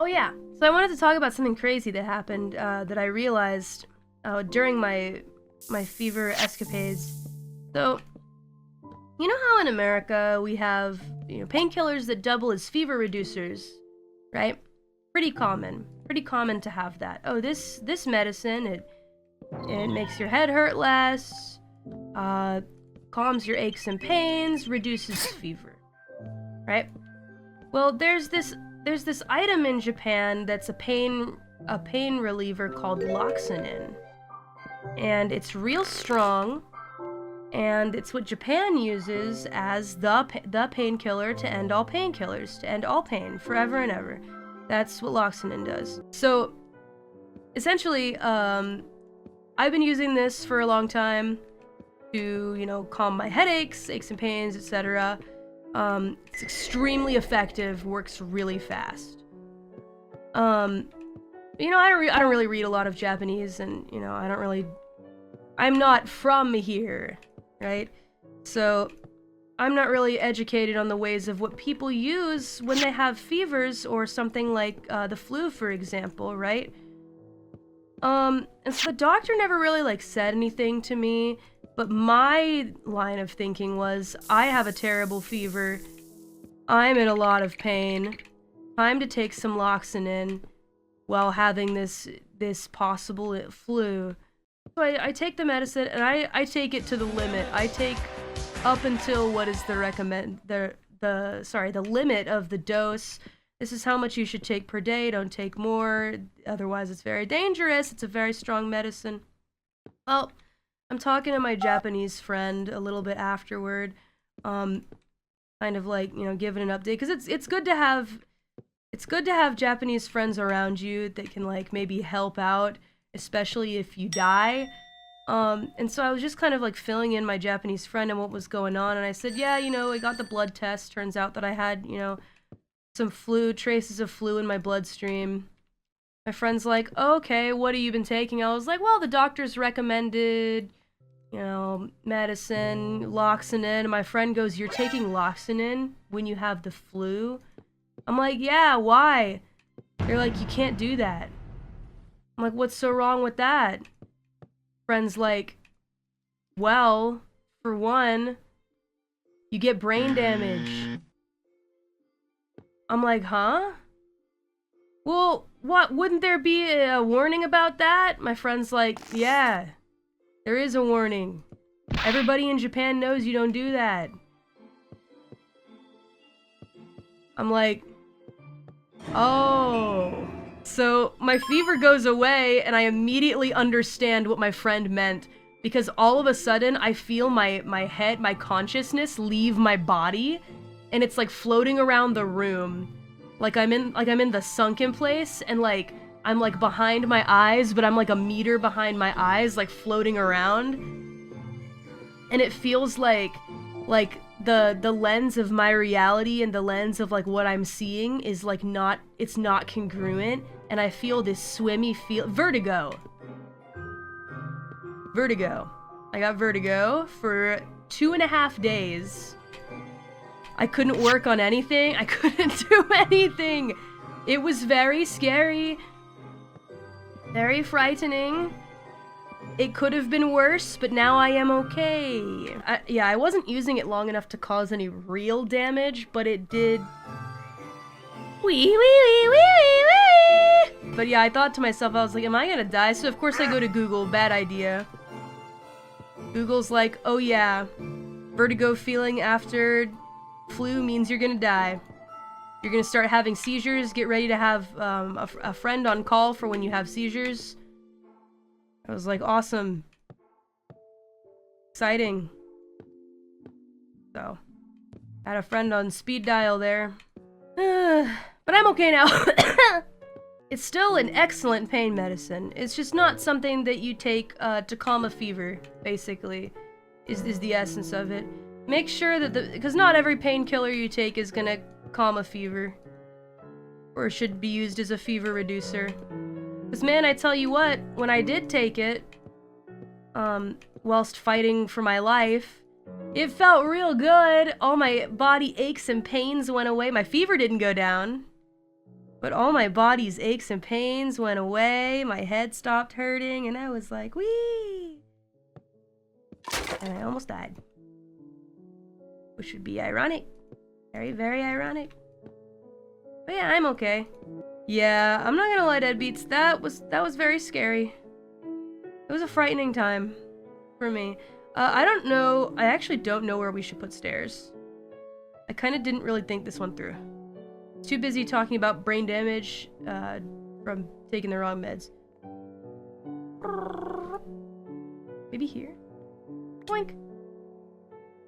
Oh yeah, so I wanted to talk about something crazy that happened that I realized during my fever escapades. So, you know how in America we have painkillers that double as fever reducers, right? Pretty common to have that. Oh, this medicine it makes your head hurt less, uh, calms your aches and pains, reduces fever, right? Well, there's this item in Japan that's a pain reliever called Loxonin, and it's real strong, and it's what Japan uses as the painkiller to end all painkillers, to end all pain forever and ever. That's what Loxonin does. So essentially, I've been using this for a long time to calm my headaches, aches and pains, etc. It's extremely effective, works really fast. I don't really read a lot of Japanese, and I'm not from here, right? So I'm not really educated on the ways of what people use when they have fevers or something like the flu, for example, right? And so the doctor never really said anything to me, but my line of thinking was, I have a terrible fever, I'm in a lot of pain, time to take some Loxonin while having this possible flu. So I take the medicine, and I take it to the limit. I take up until what is the limit of the dose. This is how much you should take per day, don't take more, otherwise it's very dangerous, it's a very strong medicine. Well, I'm talking to my Japanese friend a little bit afterward, kind of giving an update, because it's good to have Japanese friends around you that can maybe help out, especially if you die. And so I was just kind of filling in my Japanese friend and what was going on, and I said, yeah, I got the blood test, turns out that I had, some traces of flu in my bloodstream. My friend's like, oh, okay, what have you been taking? I was like, well, the doctor's recommended, medicine, Loxonin. And my friend goes, you're taking Loxonin when you have the flu? I'm like, yeah, why? They're like, you can't do that. I'm like, what's so wrong with that? Friend's like, well, for one, you get brain damage. I'm like, huh? Well, what, wouldn't there be a warning about that? My friend's like, yeah, there is a warning. Everybody in Japan knows you don't do that. I'm like, oh. So my fever goes away, and I immediately understand what my friend meant, because all of a sudden I feel my head, my consciousness leave my body, and it's floating around the room. I'm in the sunken place, and I'm behind my eyes, but I'm a meter behind my eyes, floating around. And it feels like the lens of my reality and the lens of what I'm seeing is it's not congruent, and I feel this swimmy vertigo. I got vertigo for 2.5 days. I couldn't work on anything. I couldn't do anything. It was very scary. Very frightening. It could have been worse, but now I am okay. I wasn't using it long enough to cause any real damage, but it did. Wee wee wee wee wee wee. But yeah, I thought to myself, I was like, am I gonna die? So of course I go to Google. Bad idea. Google's like, oh yeah, vertigo feeling after flu means you're gonna die. You're gonna start having seizures. Get ready to have a friend on call for when you have seizures. I was like, awesome. Exciting. So, had a friend on speed dial there. But I'm okay now. It's still an excellent pain medicine. It's just not something that you take to calm a fever, basically, is the essence of it. Make sure that because not every painkiller you take is gonna calm a fever, or should be used as a fever reducer. Because man, I tell you what, when I did take it, whilst fighting for my life, it felt real good. All my body aches and pains went away. My fever didn't go down. But all my body's aches and pains went away, my head stopped hurting, and I was like, whee! And I almost died. Which would be ironic. Very, very ironic. But yeah, I'm okay. Yeah, I'm not gonna lie, deadbeats, that was very scary. It was a frightening time for me. I don't know, I actually don't know where we should put stairs. I kind of didn't really think this one through. Too busy talking about brain damage from taking the wrong meds. Maybe here? Boink.